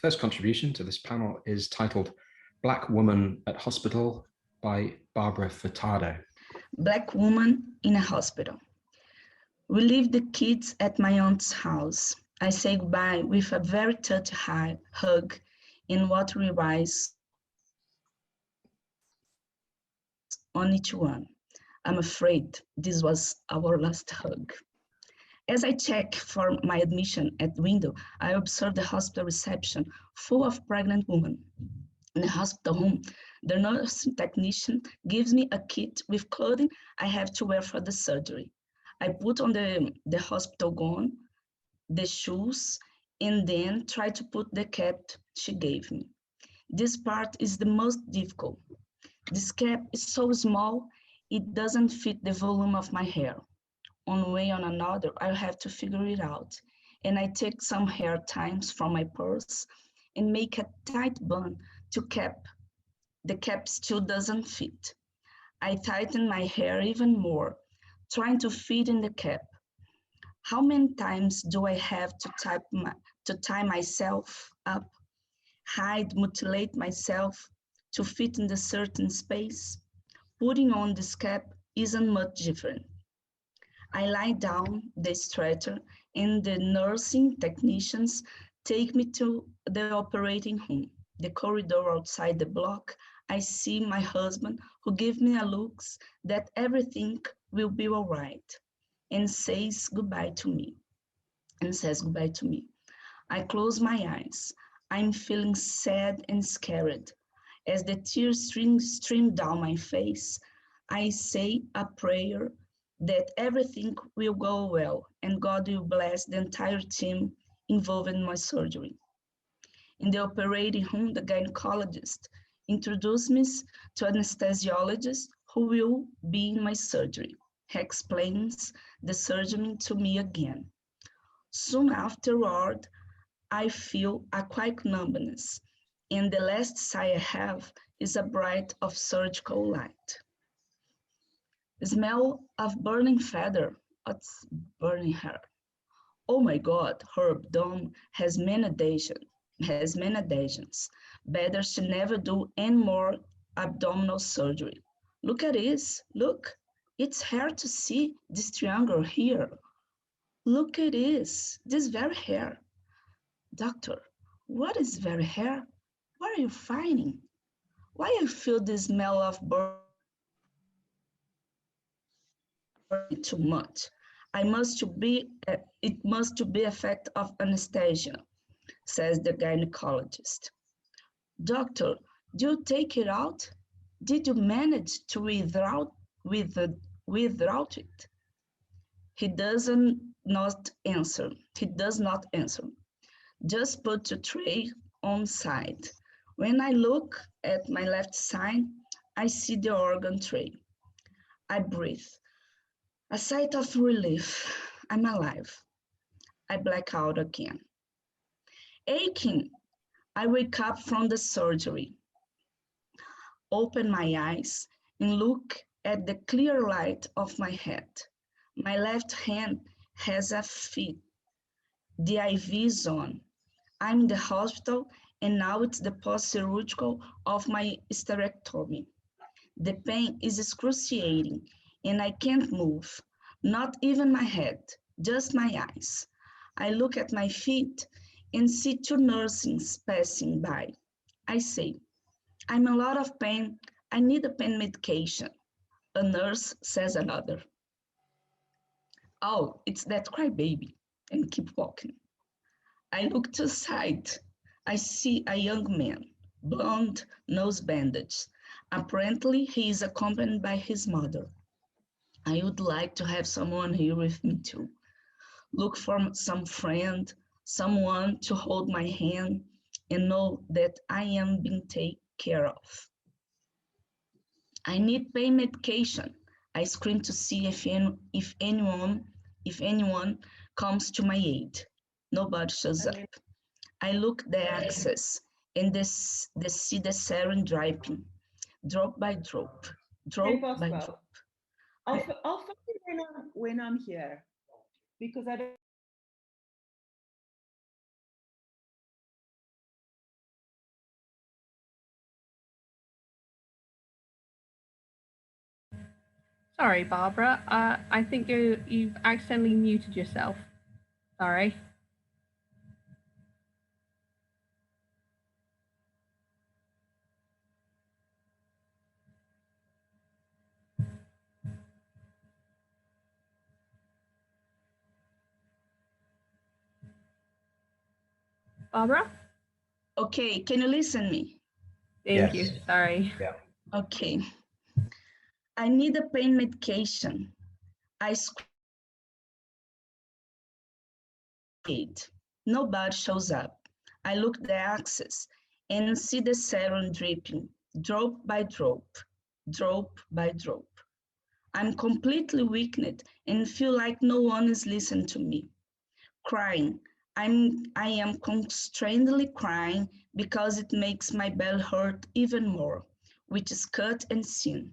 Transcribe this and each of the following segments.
first contribution to this panel is titled Black Woman at Hospital by Barbara Furtado. Black woman in a hospital. We leave the kids at my aunt's house. I say goodbye with a very touchy hug in what relies on each one. I'm afraid this was our last hug. As I check for my admission at the window, I observe the hospital reception full of pregnant women. In the hospital room, the nursing technician gives me a kit with clothing I have to wear for the surgery. I put on the hospital gown, the shoes, and then try to put the cap she gave me. This part is the most difficult. This cap is so small, it doesn't fit the volume of my hair. One way or another, I have to figure it out. And I take some hair ties from my purse and make a tight bun to cap. The cap still doesn't fit. I tighten my hair even more, trying to fit in the cap. How many times do I have to tie myself up, hide, mutilate myself to fit in the certain space? Putting on this cap isn't much different. I lie down the stretcher and the nursing technicians take me to the operating room. The corridor outside the block, I see my husband who gives me a look that everything will be all right and says goodbye to me. I close my eyes. I'm feeling sad and scared. As the tears stream down my face, I say a prayer that everything will go well and God will bless the entire team involved in my surgery. In the operating room, the gynecologist introduced me to an anesthesiologist who will be in my surgery. He explains the surgery to me again. Soon afterward, I feel a quick numbness, and the last sigh I have is a bright of surgical light. The smell of burning feather. What's burning hair? Oh my God, her abdomen has many adhesions. Better she never do any more abdominal surgery. Look at this, look. It's hard to see this triangle here. Look at this very hair. Doctor, what is very hair? What are you finding? Why I feel the smell of burning too much? It must be effect of anesthesia, says the gynecologist. Doctor, do you take it out? Did you manage to without it? He does not answer. Just put the tray on side. When I look at my left side, I see the organ tray. I breathe. A sigh of relief. I'm alive. I black out again. Aching. I wake up from the surgery, open my eyes, and look at the clear light of my head. My left hand has a fit. The IV is on. I'm in the hospital, and now it's the post-surgical of my hysterectomy. The pain is excruciating, and I can't move, not even my head, just my eyes. I look at my feet and see two nurses passing by. I say, I'm in a lot of pain. I need a pain medication. A nurse says another. Oh, it's that crybaby, and keep walking. I look to the side. I see a young man, blonde, nose bandage. Apparently, he is accompanied by his mother. I would like to have someone here with me too. Look for some friend, someone to hold my hand and know that I am being taken care of. I need pain medication. I scream to see if anyone comes to my aid. Nobody shows up. I look the axis and see the sarin dripping, drop by drop, by drop. I'll find it when I'm here, because I don't Sorry, Barbara. I think you've accidentally muted yourself. Sorry. Barbara? Okay, can you listen me? Thank you. Yes. Sorry. Yeah. Okay. I need a pain medication. I squeezed. Nobody shows up. I look at the axis and see the serum dripping, drop by drop, drop by drop. I'm completely weakened and feel like no one is listening to me. Crying. I am constrainedly crying because it makes my belly hurt even more, which is cut and sin.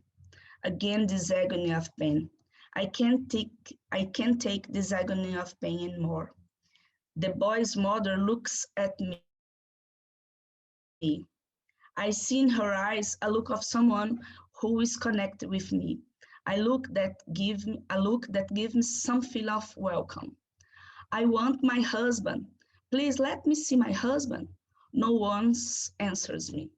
Again, this agony of pain. I can't take this agony of pain anymore. The boy's mother looks at me. I see in her eyes a look of someone who is connected with me. A look that gives me some feel of welcome. I want my husband. Please let me see my husband. No one answers me.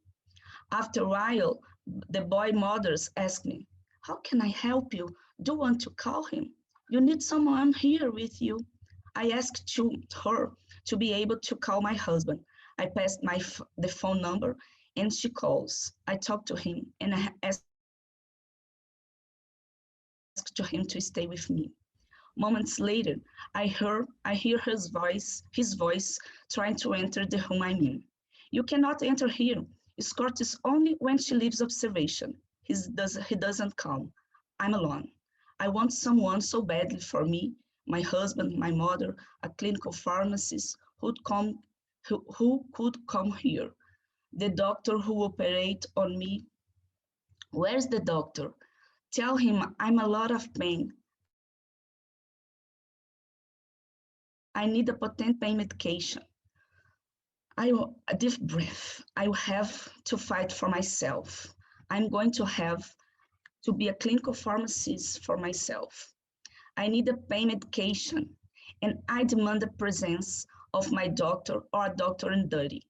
After a while, the boy mothers ask me, how can I help you? Do you want to call him? You need someone here with you. I asked her to be able to call my husband. I passed the phone number and she calls. I talk to him and I ask to him to stay with me. Moments later, I hear his voice trying to enter the room I'm in. You cannot enter here. Escort is only when she leaves observation. He doesn't come. I'm alone. I want someone so badly for me, my husband, my mother, a clinical pharmacist who could come here. The doctor who operate on me. Where's the doctor? Tell him I'm a lot of pain. I need a potent pain medication. A deep breath. I have to fight for myself. I'm going to have to be a clinical pharmacist for myself. I need a pain medication, and I demand the presence of my doctor or a doctor in duty.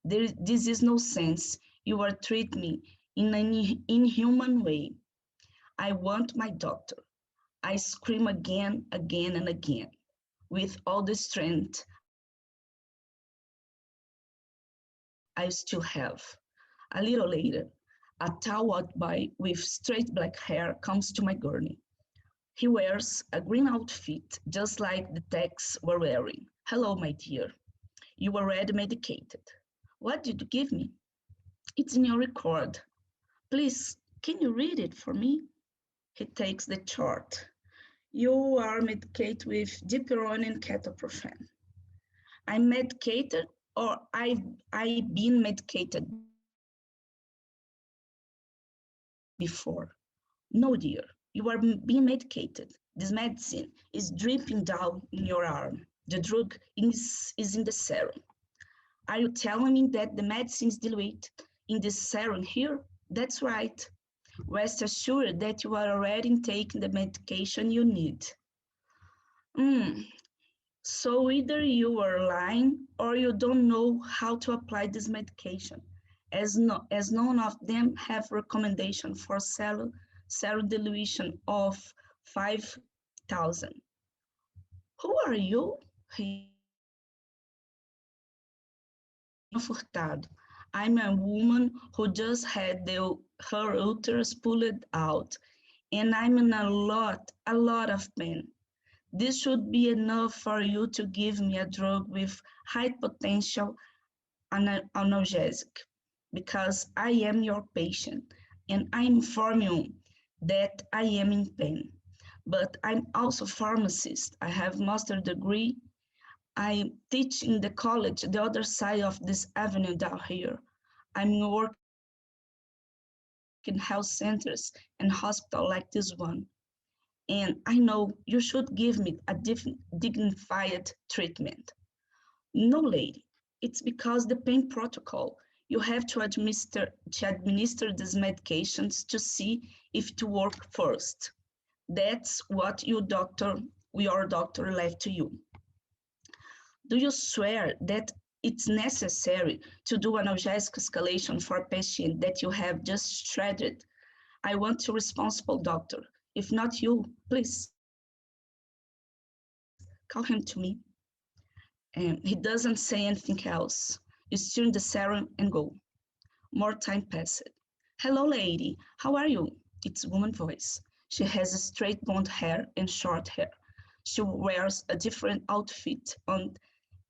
This is no sense. You are treating me in an inhuman way. I want my doctor. I scream again, again, and again, with all the strength I still have. A little later, a tall white boy with straight black hair comes to my gurney. He wears a green outfit, just like the techs were wearing. Hello, my dear. You are already medicated. What did you give me? It's in your record. Please, can you read it for me? He takes the chart. You are medicated with dipyrone and ketoprofen. I'm medicated or I've been medicated before. No, dear, you are being medicated. This medicine is dripping down in your arm. The drug is in the serum. Are you telling me that the medicine is diluted in this serum here? That's right. Rest assured that you are already taking the medication you need. So either you are lying or you don't know how to apply this medication, as none of them have recommendation for serum dilution of 5,000. Who are you? Furtado. I'm a woman who just had her uterus pulled out, and I'm in a lot of pain. This should be enough for you to give me a drug with high potential analgesic, because I am your patient and I inform you that I am in pain. But I'm also a pharmacist. I have master's degree. I teach in the college, the other side of this avenue down here. I'm working in health centers and hospitals like this one. And I know you should give me a dignified treatment. No, lady, it's because the pain protocol, you have to administer these medications to see if it works first. That's what your doctor left to you. Do you swear that it's necessary to do analgesic escalation for a patient that you have just shredded? I want a responsible doctor. If not you, please call him to me. And he doesn't say anything else. You stir the serum and go. More time passed. Hello, lady. How are you? It's a woman's voice. She has straight blonde hair and short hair. She wears a different outfit on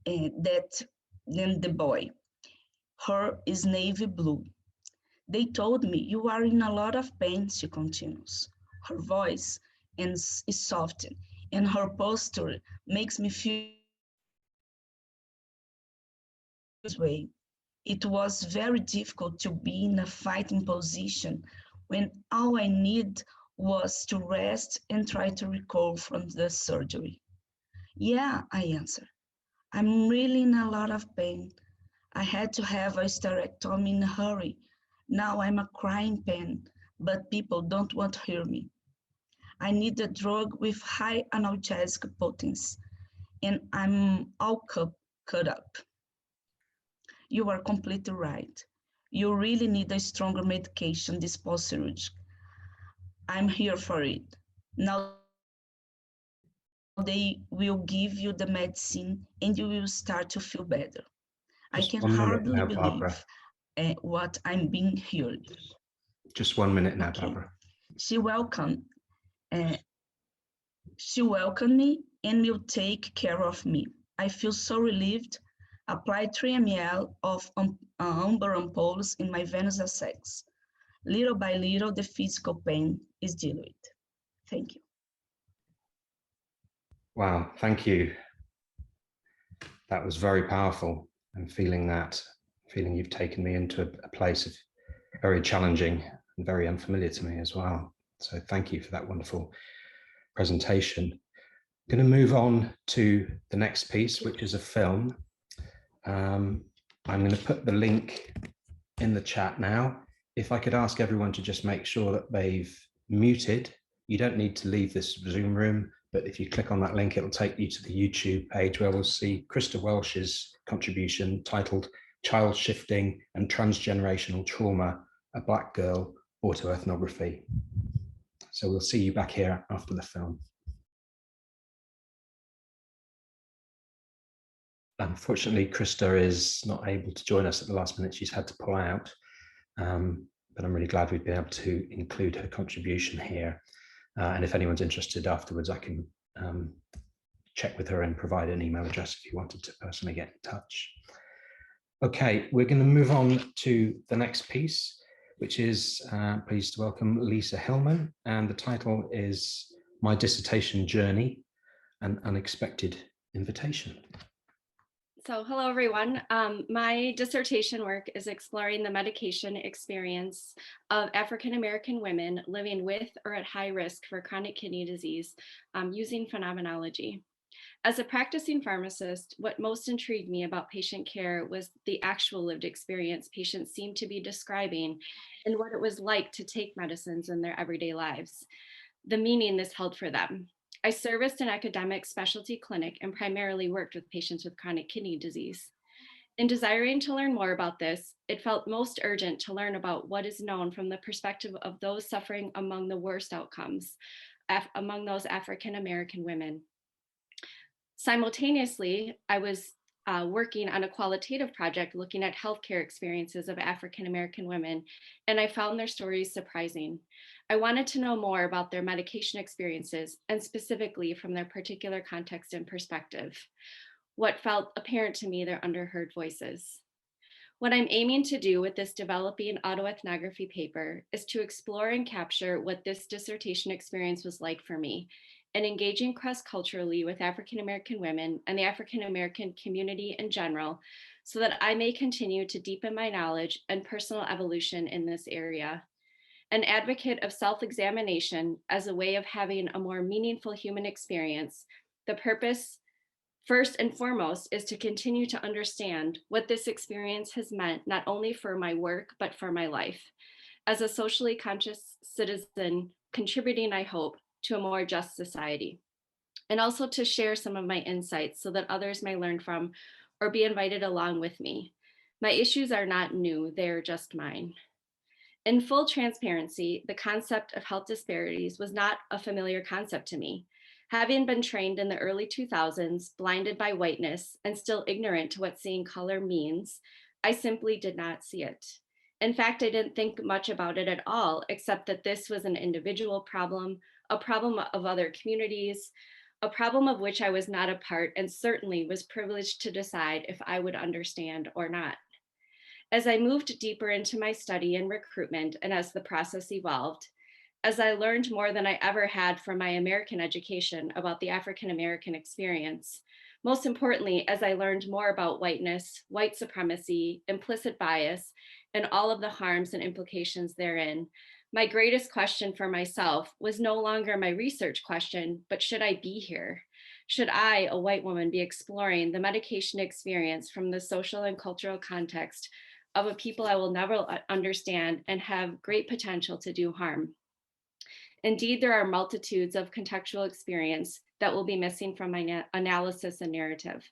that than the boy. Her is navy blue. They told me you are in a lot of pain, she continues. Her voice is soft, and her posture makes me feel this way. It was very difficult to be in a fighting position when all I need was to rest and try to recover from the surgery. Yeah, I answer. I'm really in a lot of pain. I had to have a hysterectomy in a hurry. Now I'm a crying pain, but people don't want to hear me. I need a drug with high analgesic potency, and I'm all cut up. You are completely right. You really need a stronger medication this post-surgery. I'm here for it. Now they will give you the medicine and you will start to feel better. Just I can 1 minute hardly now, Barbara. believe what I'm being heard. Just 1 minute now, Okay. Barbara. She welcomed me and will take care of me. I feel so relieved. Apply 3 ml of amber ampoules in my venous sacs. Little by little, the physical pain is diluted. Thank you. Wow, thank you. That was very powerful. And feeling you've taken me into a place of very challenging and very unfamiliar to me as well. So thank you for that wonderful presentation. I'm going to move on to the next piece, which is a film. I'm going to put the link in the chat now. If I could ask everyone to just make sure that they've muted. You don't need to leave this Zoom room, but if you click on that link, it'll take you to the YouTube page where we'll see Christa Welsh's contribution titled Child Shifting and Transgenerational Trauma, a Black Girl AutoEthnography. So we'll see you back here after the film. Unfortunately, Christa is not able to join us at the last minute. She's had to pull out, but I'm really glad we've been able to include her contribution here. And if anyone's interested afterwards, I can check with her and provide an email address if you wanted to personally get in touch. Okay, we're going to move on to the next piece, which is pleased to welcome Lisa Hillman, and the title is My Dissertation Journey, an Unexpected Invitation. So hello, everyone. My dissertation work is exploring the medication experience of African-American women living with or at high risk for chronic kidney disease using phenomenology. As a practicing pharmacist, what most intrigued me about patient care was the actual lived experience patients seemed to be describing and what it was like to take medicines in their everyday lives, the meaning this held for them. I serviced an academic specialty clinic and primarily worked with patients with chronic kidney disease. In desiring to learn more about this, it felt most urgent to learn about what is known from the perspective of those suffering among the worst outcomes, among those African-American women. Simultaneously, I was working on a qualitative project looking at healthcare experiences of African-American women, and I found their stories surprising. I wanted to know more about their medication experiences, and specifically from their particular context and perspective. What felt apparent to me, their underheard voices. What I'm aiming to do with this developing autoethnography paper is to explore and capture what this dissertation experience was like for me, and engaging cross-culturally with African-American women and the African-American community in general, so that I may continue to deepen my knowledge and personal evolution in this area. An advocate of self-examination as a way of having a more meaningful human experience, the purpose, first and foremost, is to continue to understand what this experience has meant, not only for my work, but for my life. As a socially conscious citizen, contributing, I hope, to a more just society, and also to share some of my insights so that others may learn from or be invited along with me. My issues are not new, they are just mine. In full transparency, the concept of health disparities was not a familiar concept to me. Having been trained in the early 2000s, blinded by whiteness, and still ignorant to what seeing color means, I simply did not see it. In fact, I didn't think much about it at all, except that this was an individual problem, a problem of other communities, a problem of which I was not a part and certainly was privileged to decide if I would understand or not. As I moved deeper into my study and recruitment, and as the process evolved, as I learned more than I ever had from my American education about the African American experience, most importantly, as I learned more about whiteness, white supremacy, implicit bias, and all of the harms and implications therein, my greatest question for myself was no longer my research question, but should I be here? Should I, a white woman, be exploring the medication experience from the social and cultural context of a people I will never understand and have great potential to do harm? Indeed, there are multitudes of contextual experience that will be missing from my analysis and narrative.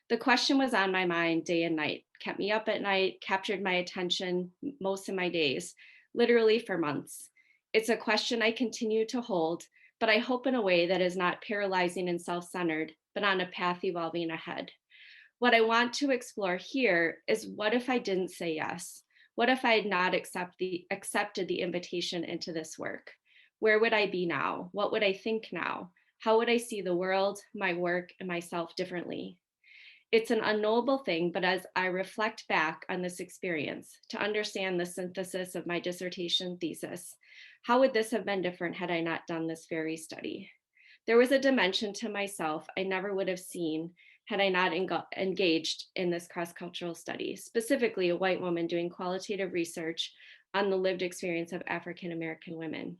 The question was on my mind day and night, kept me up at night, captured my attention most of my days, literally for months. It's a question I continue to hold, but I hope in a way that is not paralyzing and self-centered, but on a path evolving ahead. What I want to explore here is, what if I didn't say yes? What if I had not accepted the invitation into this work? Where would I be now? What would I think now? How would I see the world, my work, and myself differently? It's an unknowable thing, but as I reflect back on this experience to understand the synthesis of my dissertation thesis, how would this have been different had I not done this very study? There was a dimension to myself I never would have seen had I not engaged in this cross-cultural study, specifically a white woman doing qualitative research on the lived experience of African American women.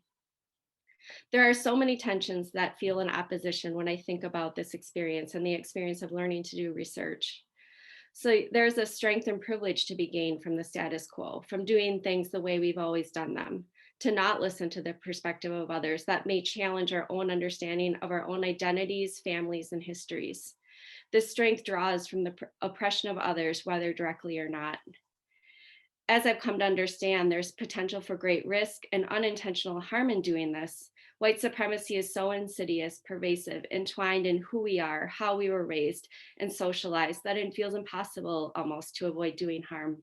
There are so many tensions that feel in opposition when I think about this experience and the experience of learning to do research. So there's a strength and privilege to be gained from the status quo, from doing things the way we've always done them, to not listen to the perspective of others that may challenge our own understanding of our own identities, families, and histories. This strength draws from the oppression of others, whether directly or not. As I've come to understand, there's potential for great risk and unintentional harm in doing this. White supremacy is so insidious, pervasive, entwined in who we are, how we were raised and socialized, that it feels impossible almost to avoid doing harm.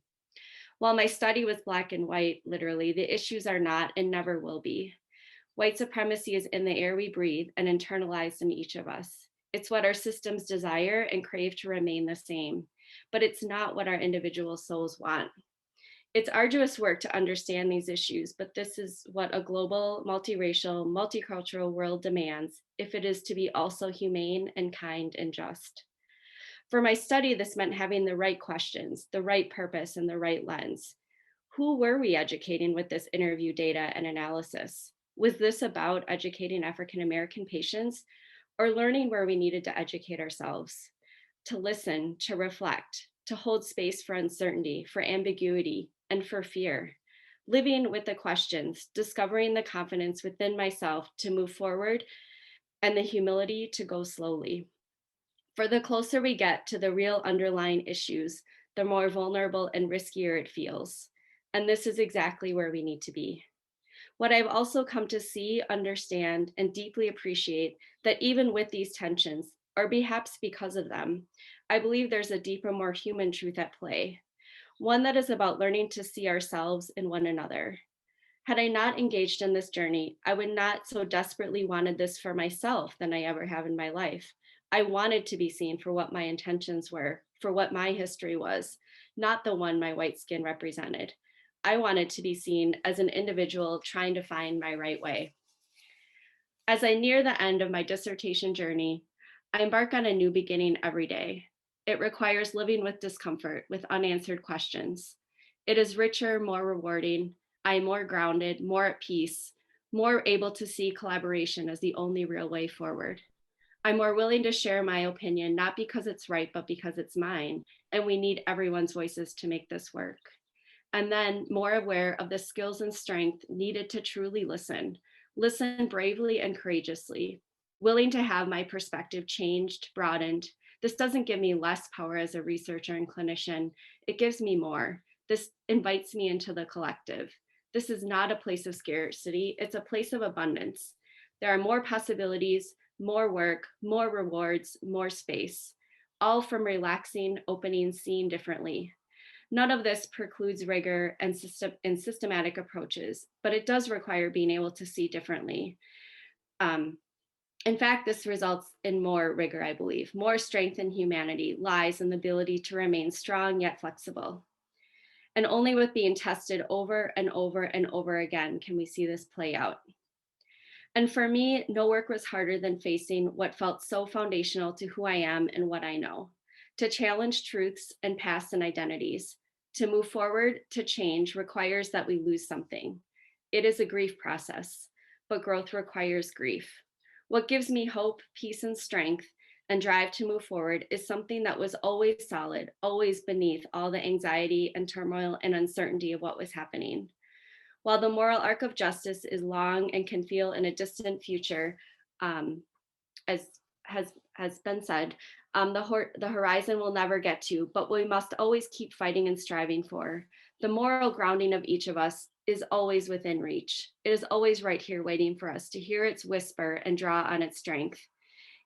While my study was black and white, literally, the issues are not and never will be. White supremacy is in the air we breathe and internalized in each of us. It's what our systems desire and crave to remain the same, but it's not what our individual souls want. It's arduous work to understand these issues, but this is what a global, multiracial, multicultural world demands if it is to be also humane and kind and just. For my study, this meant having the right questions, the right purpose, and the right lens. Who were we educating with this interview data and analysis? Was this about educating African American patients or learning where we needed to educate ourselves? To listen, to reflect, to hold space for uncertainty, for ambiguity, and for fear. Living with the questions, discovering the confidence within myself to move forward, and the humility to go slowly. For the closer we get to the real underlying issues, the more vulnerable and riskier it feels. And this is exactly where we need to be. What I've also come to see, understand, and deeply appreciate that even with these tensions, or perhaps because of them, I believe there's a deeper, more human truth at play. One that is about learning to see ourselves in one another. Had I not engaged in this journey, I would not so desperately wanted this for myself than I ever have in my life. I wanted to be seen for what my intentions were, for what my history was, not the one my white skin represented. I wanted to be seen as an individual trying to find my right way. As I near the end of my dissertation journey, I embark on a new beginning every day. It requires living with discomfort, with unanswered questions. It is richer, more rewarding. I am more grounded, more at peace, more able to see collaboration as the only real way forward. I'm more willing to share my opinion, not because it's right, but because it's mine. And we need everyone's voices to make this work. And then more aware of the skills and strength needed to truly listen listen bravely and courageously, willing to have my perspective changed, broadened. This doesn't give me less power as a researcher and clinician. It gives me more. This invites me into the collective. This is not a place of scarcity. It's a place of abundance. There are more possibilities, more work, more rewards, more space, all from relaxing, opening, seeing differently. None of this precludes rigor and systematic approaches, but it does require being able to see differently. In fact, this results in more rigor, I believe. More strength in humanity lies in the ability to remain strong yet flexible. And only with being tested over and over and over again can we see this play out. And for me, no work was harder than facing what felt so foundational to who I am and what I know. To challenge truths and past and identities. To move forward, to change requires that we lose something. It is a grief process, but growth requires grief. What gives me hope, peace, and strength and drive to move forward is something that was always solid, always beneath all the anxiety and turmoil and uncertainty of what was happening. While the moral arc of justice is long and can feel in a distant future, as has been said, the horizon will never get to, but we must always keep fighting and striving for. The moral grounding of each of us is always within reach. It is always right here waiting for us to hear its whisper and draw on its strength.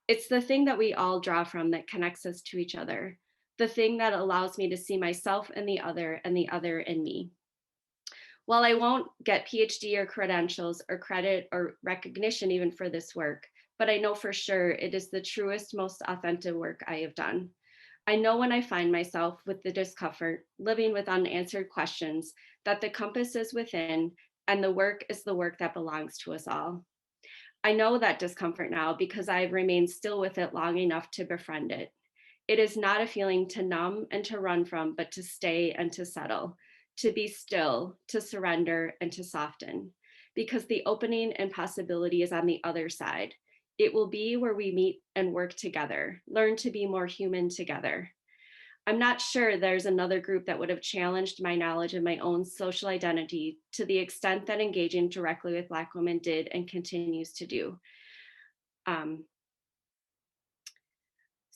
It's the thing that we all draw from that connects us to each other. The thing that allows me to see myself in the other and the other in me. While I won't get PhD or credentials or credit or recognition even for this work, but I know for sure it is the truest, most authentic work I have done. I know when I find myself with the discomfort, living with unanswered questions, that the compass is within and the work is the work that belongs to us all. I know that discomfort now because I have remained still with it long enough to befriend it. It is not a feeling to numb and to run from, but to stay and to settle, to be still, to surrender and to soften, because the opening and possibility is on the other side. It will be where we meet and work together, learn to be more human together. I'm not sure there's another group that would have challenged my knowledge of my own social identity to the extent that engaging directly with Black women did and continues to do.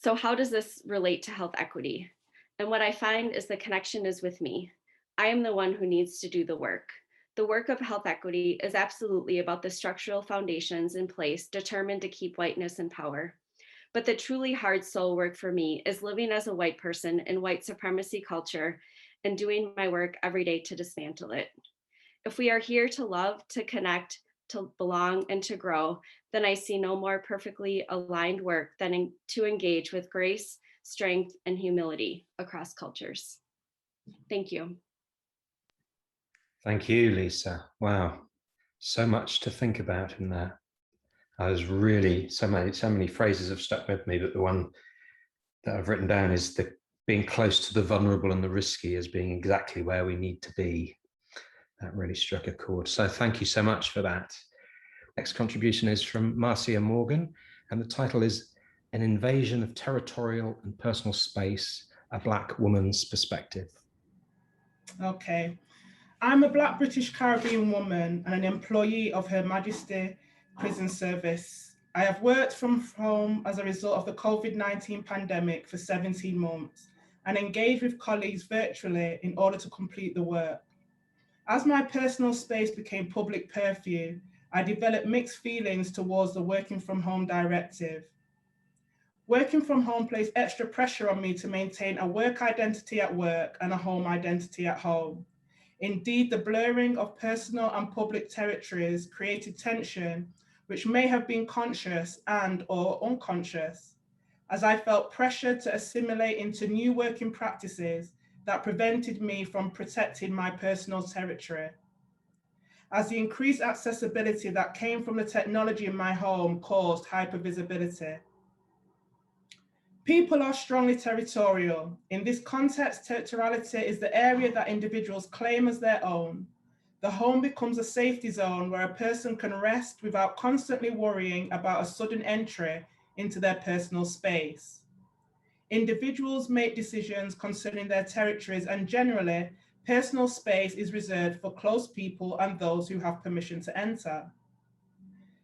So how does this relate to health equity? And what I find is the connection is with me. I am the one who needs to do the work. The work of health equity is absolutely about the structural foundations in place determined to keep whiteness in power. But the truly hard soul work for me is living as a white person in white supremacy culture and doing my work every day to dismantle it. If we are here to love, to connect, to belong, and to grow, then I see no more perfectly aligned work than to engage with grace, strength, and humility across cultures. Thank you. Thank you, Lisa. Wow, so much to think about in there. I was really, so many phrases have stuck with me, but the one that I've written down is the being close to the vulnerable and the risky as being exactly where we need to be. That really struck a chord. So thank you so much for that. Next contribution is from Marcia Morgan, and the title is An Invasion of Territorial and Personal Space, a Black Woman's Perspective. Okay. I'm a Black British Caribbean woman and an employee of Her Majesty Prison Service. I have worked from home as a result of the COVID-19 pandemic for 17 months and engaged with colleagues virtually in order to complete the work. As my personal space became public purview, I developed mixed feelings towards the working from home directive. Working from home placed extra pressure on me to maintain a work identity at work and a home identity at home. Indeed, the blurring of personal and public territories created tension, which may have been conscious and/or unconscious, as I felt pressure to assimilate into new working practices that prevented me from protecting my personal territory. As the increased accessibility that came from the technology in my home caused hypervisibility. People are strongly territorial. In this context, territoriality is the area that individuals claim as their own. The home becomes a safety zone where a person can rest without constantly worrying about a sudden entry into their personal space. Individuals make decisions concerning their territories, and generally, personal space is reserved for close people and those who have permission to enter.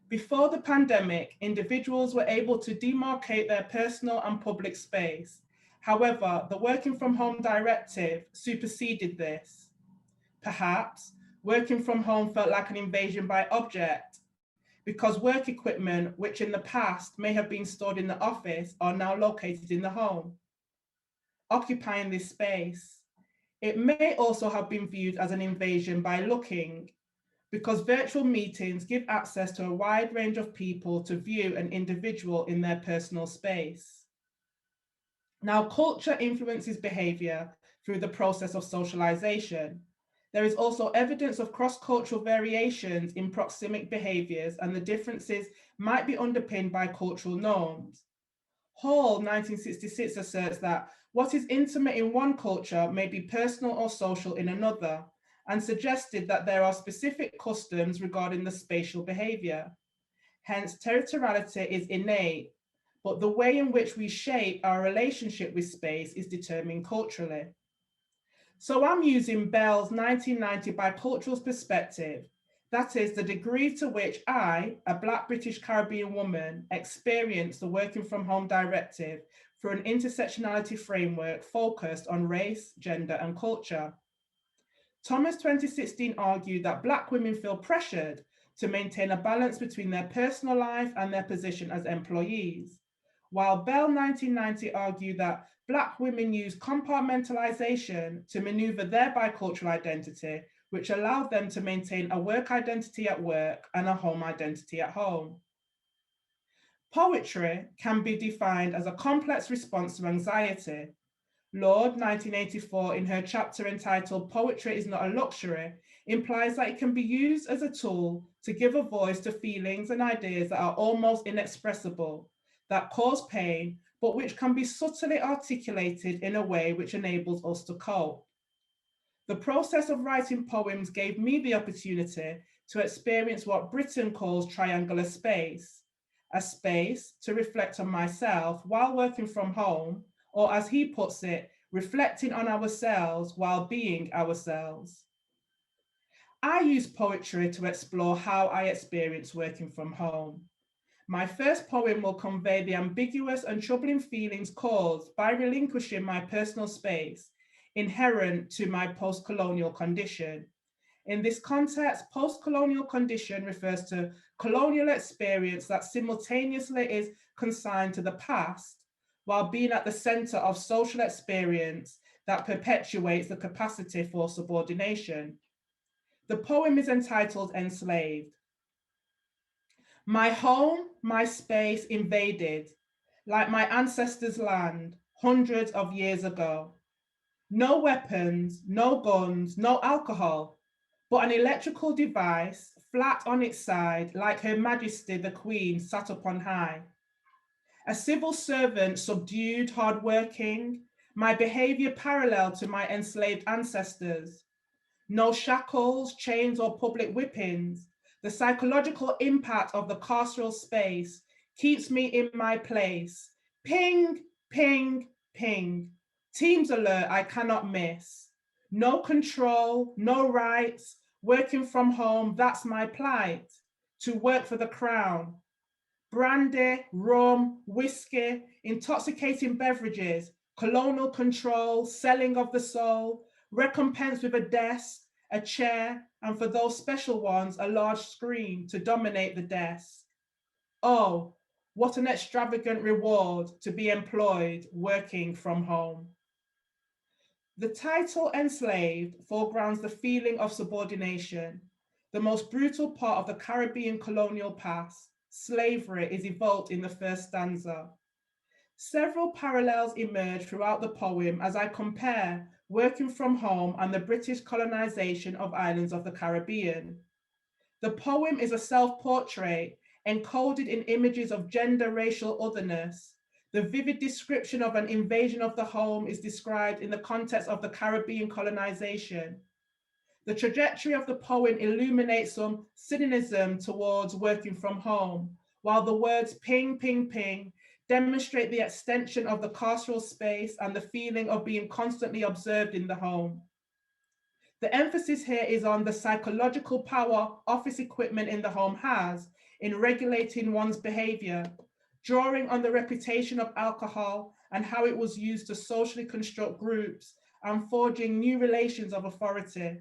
Before the pandemic, individuals were able to demarcate their personal and public space. However, the working from home directive superseded this. Perhaps working from home felt like an invasion by object, because work equipment, which in the past may have been stored in the office, are now located in the home, occupying this space. It may also have been viewed as an invasion by looking, because virtual meetings give access to a wide range of people to view an individual in their personal space. Now, culture influences behavior through the process of socialization. There is also evidence of cross-cultural variations in proxemic behaviors, and the differences might be underpinned by cultural norms. Hall, 1966, asserts that what is intimate in one culture may be personal or social in another, and suggested that there are specific customs regarding the spatial behavior. Hence, territoriality is innate, but the way in which we shape our relationship with space is determined culturally. So I'm using Bell's 1990 bicultural perspective, that is the degree to which I, a Black British Caribbean woman, experienced the working from home directive through an intersectionality framework focused on race, gender, and culture. Thomas 2016 argued that Black women feel pressured to maintain a balance between their personal life and their position as employees, while Bell 1990 argued that Black women use compartmentalization to maneuver their bicultural identity, which allowed them to maintain a work identity at work and a home identity at home. Poetry can be defined as a complex response to anxiety. Lord, 1984, in her chapter entitled "Poetry is not a Luxury," implies that it can be used as a tool to give a voice to feelings and ideas that are almost inexpressible, that cause pain, but which can be subtly articulated in a way which enables us to cope. The process of writing poems gave me the opportunity to experience what Britain calls triangular space, a space to reflect on myself while working from home, or as he puts it, reflecting on ourselves while being ourselves. I use poetry to explore how I experience working from home. My first poem will convey the ambiguous and troubling feelings caused by relinquishing my personal space, inherent to my post-colonial condition. In this context, post-colonial condition refers to colonial experience that simultaneously is consigned to the past, while being at the center of social experience that perpetuates the capacity for subordination. The poem is entitled Enslaved. My home, my space invaded, like my ancestors' land, hundreds of years ago. No weapons, no guns, no alcohol, but an electrical device flat on its side, like Her Majesty the Queen sat upon high. A civil servant, subdued, hardworking, my behavior parallel to my enslaved ancestors. No shackles, chains, or public whippings. The psychological impact of the carceral space keeps me in my place. Ping, ping, ping. Teams alert, I cannot miss. No control, no rights. Working from home, that's my plight. To work for the crown. Brandy, rum, whiskey, intoxicating beverages, colonial control, selling of the soul, recompense with a desk, a chair, and for those special ones, a large screen to dominate the desk. Oh, what an extravagant reward to be employed working from home. The title Enslaved foregrounds the feeling of subordination, the most brutal part of the Caribbean colonial past. Slavery is evoked in the first stanza. Several parallels emerge throughout the poem as I compare working from home and the British colonization of islands of the Caribbean. The poem is a self-portrait encoded in images of gender, racial otherness. The vivid description of an invasion of the home is described in the context of the Caribbean colonization. The trajectory of the poem illuminates some cynicism towards working from home, while the words ping, ping, ping demonstrate the extension of the carceral space and the feeling of being constantly observed in the home. The emphasis here is on the psychological power office equipment in the home has in regulating one's behavior, drawing on the reputation of alcohol and how it was used to socially construct groups and forging new relations of authority.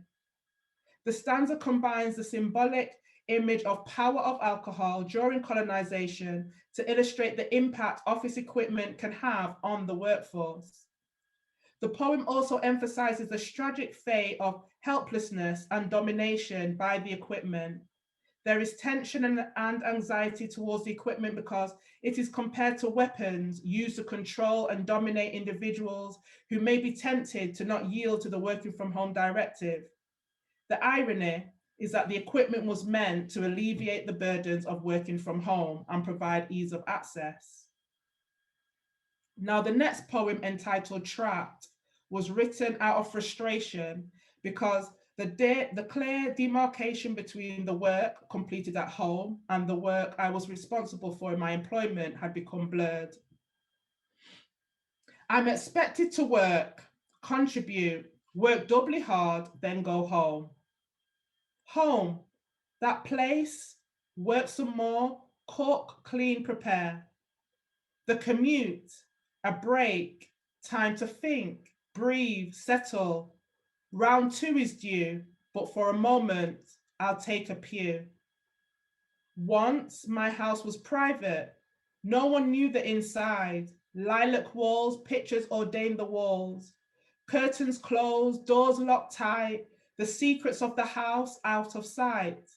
The stanza combines the symbolic image of power of alcohol during colonization to illustrate the impact office equipment can have on the workforce. The poem also emphasizes the tragic fate of helplessness and domination by the equipment. There is tension and anxiety towards the equipment because it is compared to weapons used to control and dominate individuals who may be tempted to not yield to the working from home directive. The irony is that the equipment was meant to alleviate the burdens of working from home and provide ease of access. Now, the next poem, entitled Trapped, was written out of frustration because the clear demarcation between the work completed at home and the work I was responsible for in my employment had become blurred. I'm expected to work, contribute, work doubly hard, then go home. Home, that place, work some more, cook, clean, prepare. The commute, a break, time to think, breathe, settle. Round 2 is due, but for a moment, I'll take a pew. Once my house was private. No one knew the inside. Lilac walls, pictures ordained the walls. Curtains closed, doors locked tight. The secrets of the house out of sight.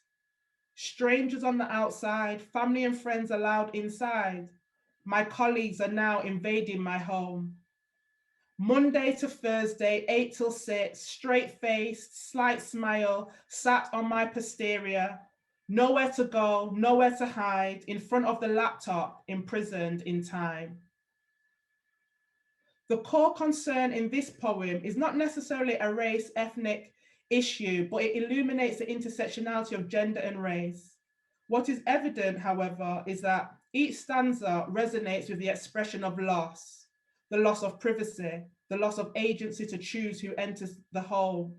Strangers on the outside, family and friends allowed inside. My colleagues are now invading my home. Monday to Thursday, 8 till 6, straight-faced, slight smile, sat on my posterior, nowhere to go, nowhere to hide, in front of the laptop, imprisoned in time. The core concern in this poem is not necessarily a race, ethnic issue, but it illuminates the intersectionality of gender and race. What is evident, however, is that each stanza resonates with the expression of loss, the loss of privacy, the loss of agency to choose who enters the home,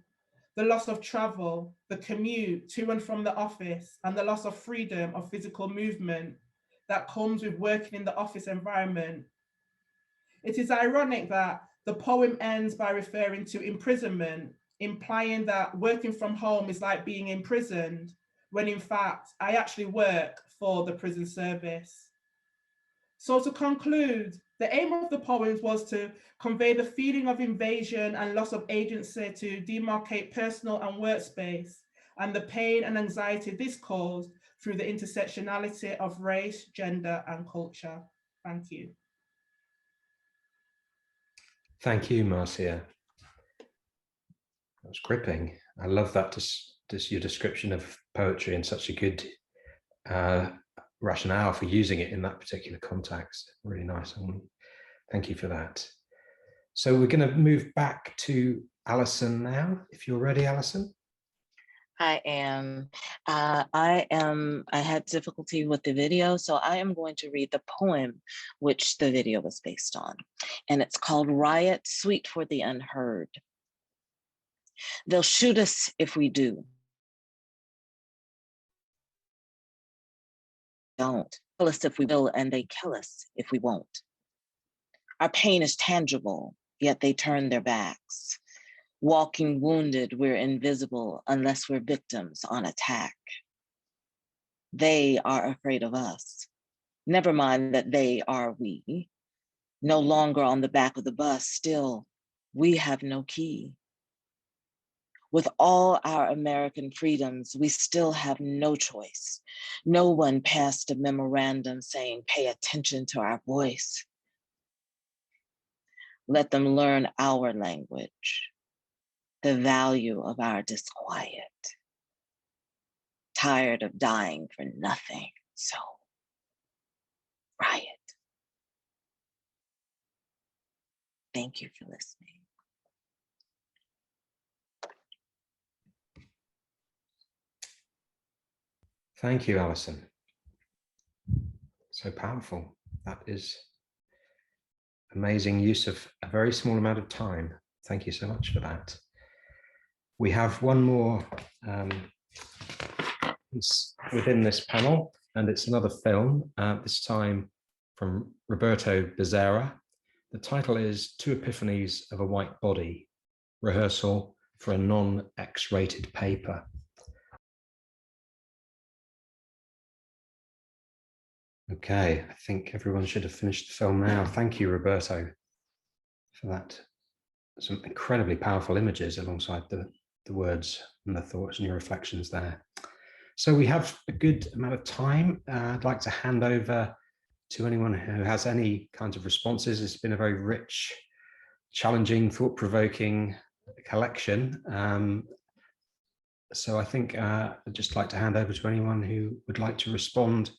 the loss of travel, the commute to and from the office, and the loss of freedom of physical movement that comes with working in the office environment. It is ironic that the poem ends by referring to imprisonment, implying that working from home is like being imprisoned, when in fact, I actually work for the prison service. So to conclude, the aim of the poems was to convey the feeling of invasion and loss of agency to demarcate personal and workspace, and the pain and anxiety this caused through the intersectionality of race, gender, and culture. Thank you. Thank you, Marcia. That was gripping. I love that, your description of poetry in such a good rationale for using it in that particular context. Really nice. Thank you for that. So we're going to move back to Allison now, if you're ready, Allison. I am. I had difficulty with the video, so I am going to read the poem which the video was based on. And it's called Riot, Sweet for the Unheard. They'll shoot us if we do. Don't. Kill us if we will, and they kill us if we won't. Our pain is tangible, yet they turn their backs. Walking wounded, we're invisible unless we're victims on attack. They are afraid of us. Never mind that they are we. No longer on the back of the bus, still, we have no key. With all our American freedoms, we still have no choice. No one passed a memorandum saying, pay attention to our voice. Let them learn our language, the value of our disquiet. Tired of dying for nothing, so riot. Thank you for listening. Thank you, Allison. So powerful. That is amazing use of a very small amount of time. Thank you so much for that. We have one more piece within this panel, and it's another film, this time from Roberto Bezerra. The title is Two Epiphanies of a White Body, Rehearsal for a Non-X-Rated Paper. Okay, I think everyone should have finished the film now. Thank you, Roberto, for that. Some incredibly powerful images alongside the words and the thoughts and your reflections there. So we have a good amount of time. I'd like to hand over to anyone who has any kinds of responses. It's been a very rich, challenging, thought-provoking collection. So I think I'd just like to hand over to anyone who would like to respond